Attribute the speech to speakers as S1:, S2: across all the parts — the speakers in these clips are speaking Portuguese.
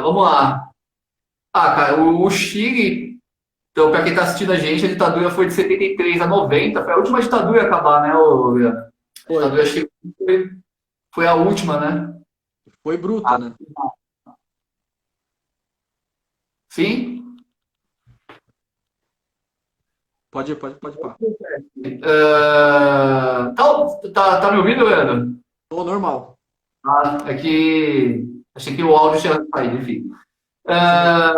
S1: Vamos lá. Ah, cara, o Chile, então, para quem está assistindo a gente, a ditadura foi de 73 a 90, foi a última ditadura a acabar, né, Leandro? A
S2: Foi,
S1: ditadura chilena foi a última, né?
S2: foi bruta,
S1: Ah,
S2: né?
S1: sim?
S2: Pode, pá.
S1: Tá me ouvindo, Leandro?
S2: Tô normal.
S1: Ah, é que achei que o áudio tinha saído, enfim.
S2: Sim.
S1: Ah,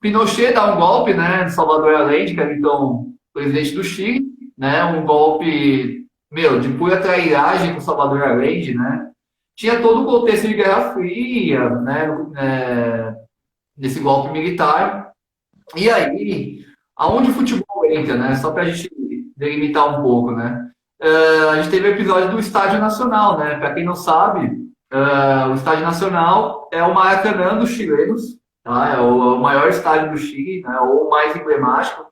S1: Pinochet dá um golpe, né, de Salvador Allende, que era então presidente do Chile, né, um golpe, meu, de pura trairagem com Salvador Allende, né, tinha todo o contexto de Guerra Fria, né, nesse golpe militar, e aí, aonde o futebol entra, né, só para a gente delimitar um pouco, né, a gente teve o episódio do Estádio Nacional, né, para quem não sabe, o Estádio Nacional é o Maracanã dos chilenos, tá? É o maior estádio do Chile, né? Ou o mais emblemático,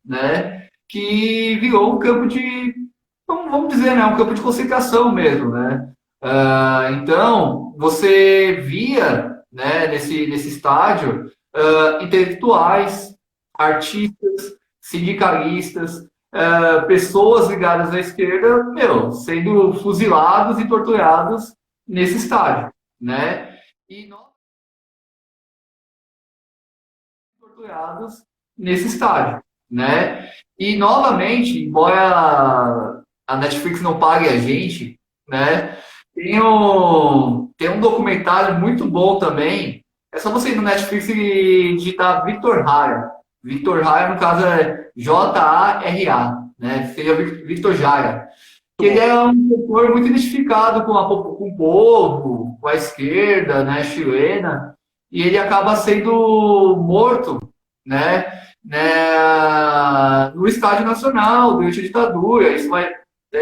S1: né? Que virou um campo de, vamos dizer, né? Um campo de concentração mesmo, né? Então, você via, né? Nesse estádio, intelectuais, artistas, sindicalistas, pessoas ligadas à esquerda, meu, sendo fuzilados e torturados nesse estádio, né? E nós torturados nesse estádio, né? E novamente, embora a Netflix não pague a gente, né? Tem um documentário muito bom também. É só você ir no Netflix e digitar Victor Hara. Victor Hara, no caso, é Jara, né? Seria Victor Jara. Que
S2: Muito
S1: ele
S2: bom.
S1: é um autor muito identificado com o povo, com a esquerda, né, chilena, e ele acaba sendo morto, né, no Estádio Nacional durante a ditadura. Isso vai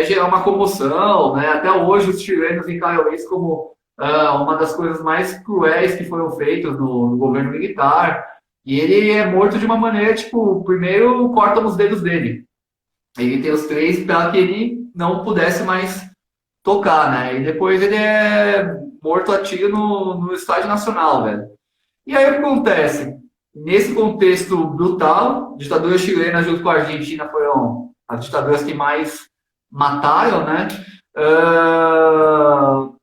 S1: gerar uma comoção, né? Até hoje os chilenos encaram isso como uma das coisas mais cruéis que foram feitas no governo militar. E ele é morto de uma maneira, tipo, primeiro cortam os dedos dele. Ele tem os três para que ele não pudesse mais tocar, né? E depois ele é morto a tiro no Estádio Nacional, velho. E aí o que acontece? Nesse contexto brutal, ditadura chilena junto com a Argentina foram as ditaduras que mais mataram, né?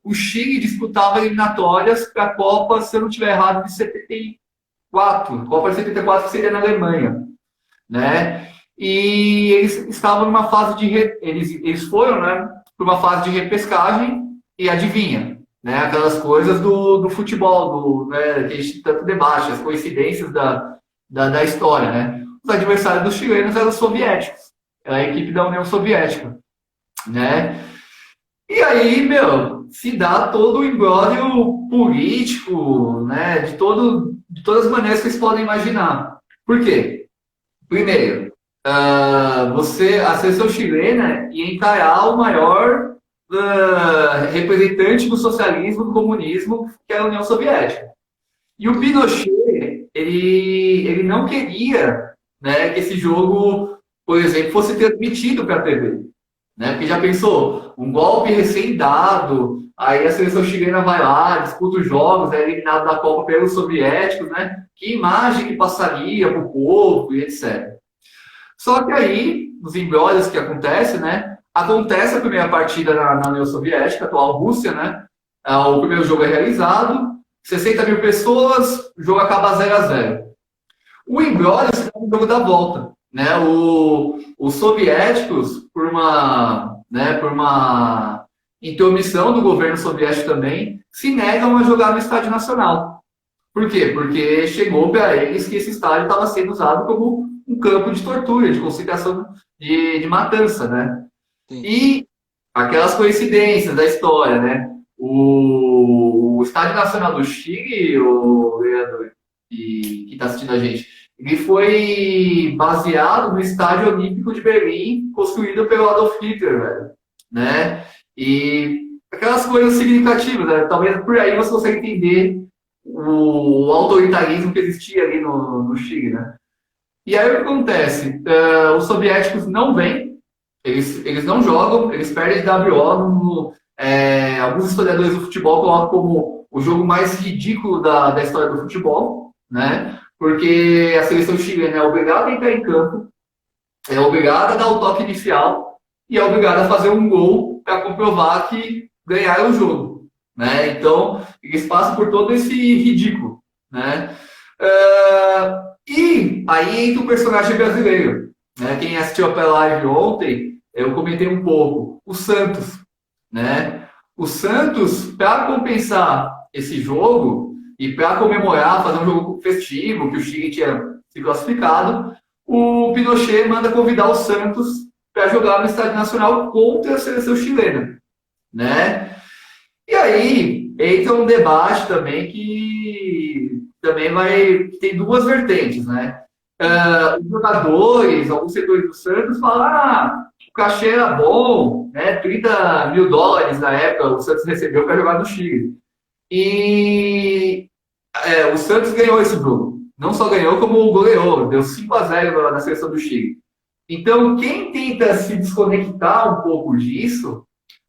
S1: O Chile disputava eliminatórias para a Copa, se eu não estiver errado, de 74. Copa de 74 que seria na Alemanha, né? E eles estavam numa fase de. Eles foram, né? Para uma fase de repescagem e adivinha, né? Aquelas coisas do futebol, né, que a gente tanto debate, as coincidências da história, né? Os adversários dos chilenos eram os soviéticos, era a equipe da União Soviética, né? E aí, meu, se dá todo o imbróglio político, né? De todas as maneiras que vocês podem imaginar. Por quê? Primeiro, a seleção chilena ia encarar o maior representante do socialismo, do comunismo, que é a União Soviética. E o Pinochet, ele não queria, né, que esse jogo, por exemplo, fosse transmitido para a TV. Né? Porque já pensou, um golpe recém-dado, aí a seleção chilena vai lá, disputa os jogos, é eliminado da Copa pelos soviéticos, né? Que imagem que passaria para o povo e etc. Só que aí, nos embrólios que acontecem, né? Acontece a primeira partida na União Soviética, atual Rússia, né? O primeiro jogo é realizado, 60 mil pessoas, o jogo acaba 0-0. O embrólio é o jogo da volta, né? Os soviéticos, por uma intromissão do governo soviético também, se negam a jogar no Estádio Nacional. Por quê? Porque chegou para eles que esse estádio estava sendo usado como um campo de tortura, de concentração, de matança, né?
S2: Sim.
S1: E aquelas coincidências da história, né? O Estádio Nacional do Chile, o Leandro, que está assistindo a gente, ele foi baseado no Estádio Olímpico de Berlim, construído pelo Adolf Hitler, velho, né? E aquelas coisas significativas, né? Talvez por aí você consiga entender o autoritarismo que existia ali no Chile, né? E aí o que acontece? Os soviéticos não vêm, eles não jogam, eles perdem de WO. Alguns historiadores do futebol colocam como o jogo mais ridículo da história do futebol, né? Porque a seleção chilena é obrigada a entrar em campo, é obrigada a dar o toque inicial e é obrigada a fazer um gol para comprovar que ganharam o jogo, né? Então, eles passam por todo esse ridículo, né? E aí entra o personagem brasileiro, né? Quem assistiu a live ontem, eu comentei um pouco, o Santos, né? O Santos, para compensar esse jogo e para comemorar, fazer um jogo festivo, que o Chile tinha se classificado, o Pinochet manda convidar o Santos para jogar no Estádio Nacional contra a seleção chilena, né? E aí entra um debate também que também tem duas vertentes, né? Os jogadores, alguns setores do Santos falam, o cachê era bom, né? US$ 30.000 na época o Santos recebeu para jogar no Chile. E o Santos ganhou esse jogo. Não só ganhou, como goleou. Deu 5-0 na seleção do Chile. Então, quem tenta se desconectar um pouco disso,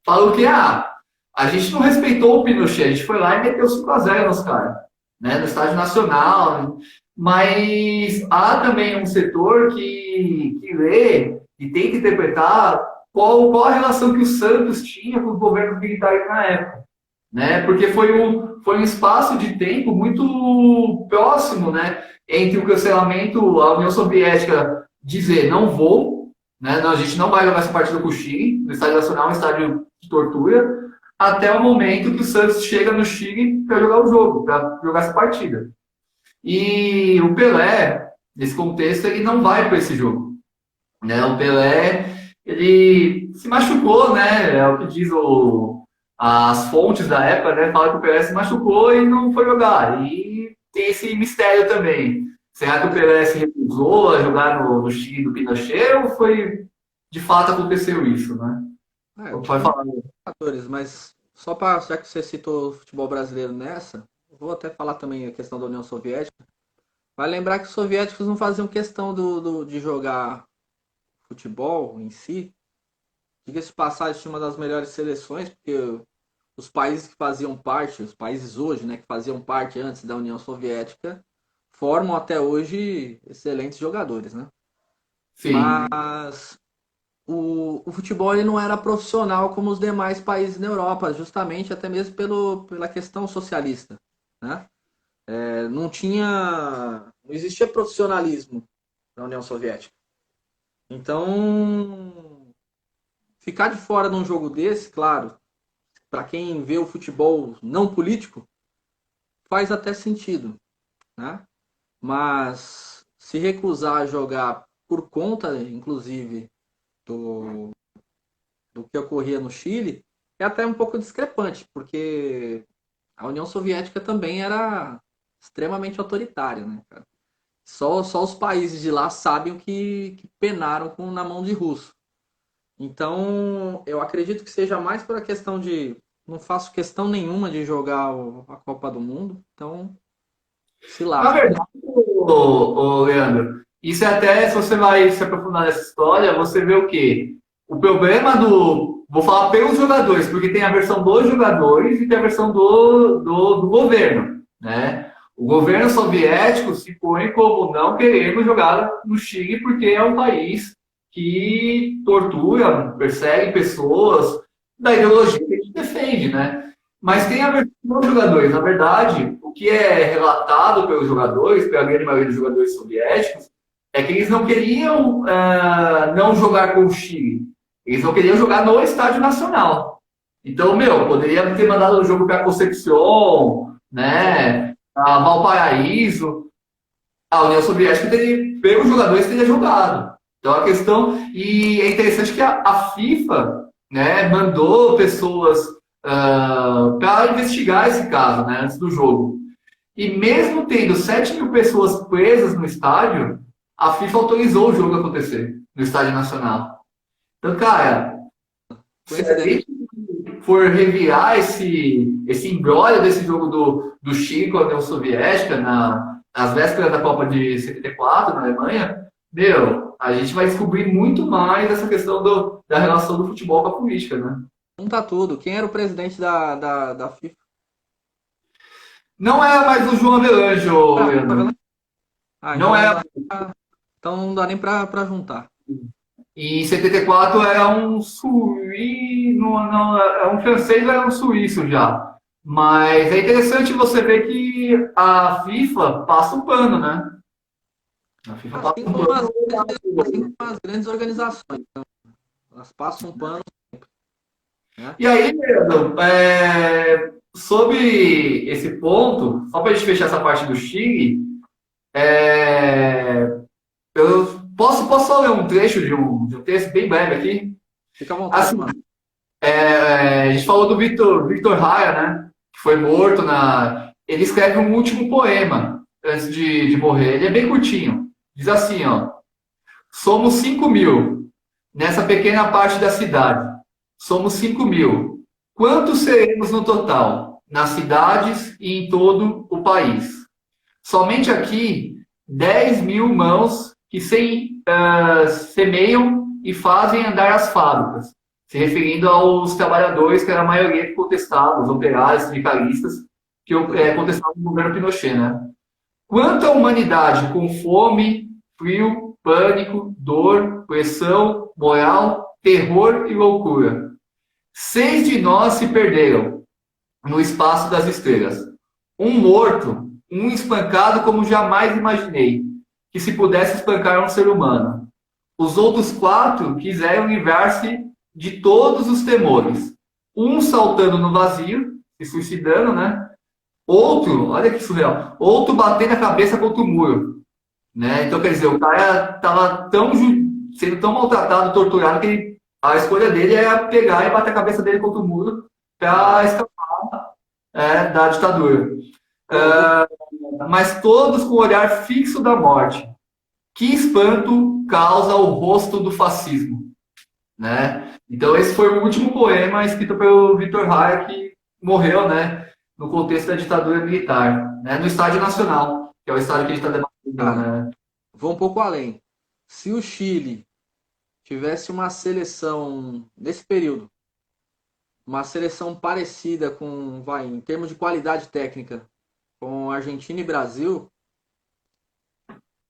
S1: fala que a gente não respeitou o Pinochet, a gente foi lá e meteu 5-0 nos caras, né? No Estádio Nacional. Mas há também um setor que lê e tenta interpretar qual a relação que o Santos tinha com os governos militares na época, né? Porque foi um espaço de tempo muito próximo, né? Entre o cancelamento, a União Soviética dizer não vou, né? Não, a gente não vai jogar essa partida com o Chile, no Estádio Nacional, um estádio de tortura, até o momento que o Santos chega no Chile para jogar o jogo, para jogar essa partida. E o Pelé, nesse contexto, ele não vai para esse jogo, né? O Pelé, ele se machucou, né? É o que diz as fontes da época, né? Fala que o Pelé se machucou e não foi jogar. E tem esse mistério também. Será que o Pelé se recusou a jogar no Chile do Pinochet ou foi de fato aconteceu isso, né? Pode falar.
S2: Mas só para, já que você citou o futebol brasileiro nessa, vou até falar também a questão da União Soviética. Vai lembrar que os soviéticos não faziam questão de jogar futebol em si. Diga-se de passagem, tinha uma das melhores seleções, porque os países que faziam parte, os países hoje, né, que faziam parte antes da União Soviética, formam até hoje excelentes jogadores, né?
S1: Sim.
S2: Mas o futebol ele não era profissional como os demais países na Europa, justamente até mesmo pela questão socialista, né? Não existia profissionalismo na União Soviética. Então, ficar de fora de um jogo desse, claro, para quem vê o futebol não político, faz até sentido, né? Mas se recusar a jogar por conta, inclusive, do que ocorria no Chile, é até um pouco discrepante, porque a União Soviética também era extremamente autoritária, né, cara? Só os países de lá sabem o que penaram na mão de russo. Então, eu acredito que seja mais por a questão de não faço questão nenhuma de jogar a Copa do Mundo, então se
S1: Na
S2: lasca.
S1: verdade, Leandro, isso é até, se você vai se aprofundar nessa história, você vê o quê? O problema vou falar pelos jogadores, porque tem a versão dos jogadores e tem a versão do governo, né? O governo soviético se põe como não queremos jogar no Chile porque é um país que tortura, persegue pessoas da ideologia que a gente defende, né? Mas tem a versão dos jogadores. Na verdade, o que é relatado pelos jogadores, pela grande maioria dos jogadores soviéticos, é que eles não queriam não jogar com o Chile. Eles não queriam jogar no Estádio Nacional. Então, poderia ter mandado o jogo para Concepción, né? A Valparaíso. A União Soviética teria, pelos jogadores, teria jogado. Então, a questão... E é interessante que a FIFA, né, mandou pessoas para investigar esse caso, né, antes do jogo. E mesmo tendo 7.000 pessoas presas no estádio, a FIFA autorizou o jogo acontecer no Estádio Nacional. Então, cara, se a gente for revirar esse imbróglio desse jogo do Chile com a União Soviética nas vésperas da Copa de 74 na Alemanha, a gente vai descobrir muito mais essa questão da relação do futebol com a política, né?
S2: Junta tudo. Quem era o presidente da FIFA?
S1: Não era mais o João Avelange, ô, Leandro.
S2: Ah,
S1: Não
S2: então não
S1: era.
S2: dá, então não dá nem pra juntar.
S1: E em 74 era um suíço, não, é um francês ou era um suíço já. Mas é interessante você ver que a FIFA passa um pano, né? A FIFA passa
S2: Assim
S1: um
S2: como
S1: pano.
S2: assim como as grandes organizações, né? Elas passam um pano, né?
S1: E aí, Leandro, sobre esse ponto, só para a gente fechar essa parte do Chile, eu posso só ler um trecho de um texto bem breve aqui?
S2: Fica à vontade,
S1: Assim,
S2: mano.
S1: a gente falou do Victor Haya, né? Que foi morto na. Ele escreve um último poema antes de morrer. Ele é bem curtinho. Diz assim, ó. Somos 5.000 nessa pequena parte da cidade. Somos 5.000. Quantos seremos no total? Nas cidades e em todo o país. Somente aqui, 10.000 mãos que semeiam e fazem andar as fábricas, se referindo aos trabalhadores, que era a maioria que contestava, os operários, sindicalistas, que contestavam o governo Pinochet. Né? Quanta humanidade com fome, frio, pânico, dor, pressão, moral, terror e loucura. 6 de nós se perderam no espaço das estrelas. Um morto, um espancado como jamais imaginei que se pudesse espancar um ser humano. Os outros 4 quiseram livrar-se de todos os temores. Um saltando no vazio, se suicidando, né? Outro, olha que surreal, outro batendo a cabeça contra o muro, né? Então, quer dizer, o cara estava sendo tão maltratado, torturado, que a escolha dele era pegar e bater a cabeça dele contra o muro para escapar da ditadura. Mas todos com o olhar fixo da morte. Que espanto causa o rosto do fascismo, né? Então esse foi o último poema escrito pelo Victor Haya, que morreu, né, no contexto da ditadura militar, né, no Estádio Nacional, que é o estádio que a gente está debatendo,
S2: Cara,
S1: né?
S2: vou um pouco além. Se o Chile tivesse uma seleção nesse período, uma seleção parecida com, vai, em termos de qualidade técnica, com Argentina e Brasil,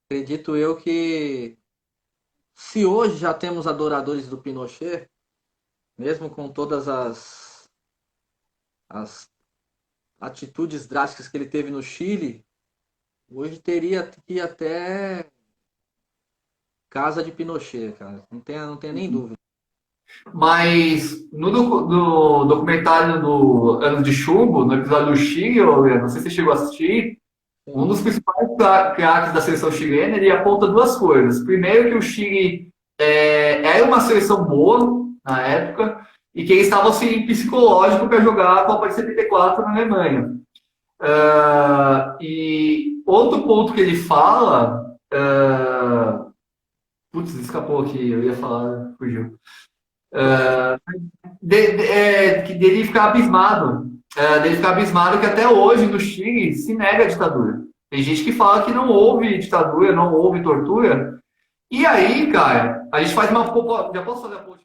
S2: acredito eu que se hoje já temos adoradores do Pinochet, mesmo com todas as atitudes drásticas que ele teve no Chile, hoje teria que ir até casa de Pinochet, cara. Não tenha nem dúvida.
S1: Mas no documentário do Anos de Chumbo, no episódio do Chile, não sei se você chegou a assistir, um dos principais craques da seleção chilena, ele aponta duas coisas. Primeiro, que o Chile era uma seleção boa na época e que eles estavam assim, psicológico para jogar a Copa de 74 na Alemanha. E outro ponto que ele fala. Putz, escapou aqui, eu ia falar, fugiu. Dele ficar abismado que até hoje no Chile se nega a ditadura. Tem gente que fala que não houve ditadura, não houve tortura. E aí, cara, a gente faz uma. Já posso fazer a ponte?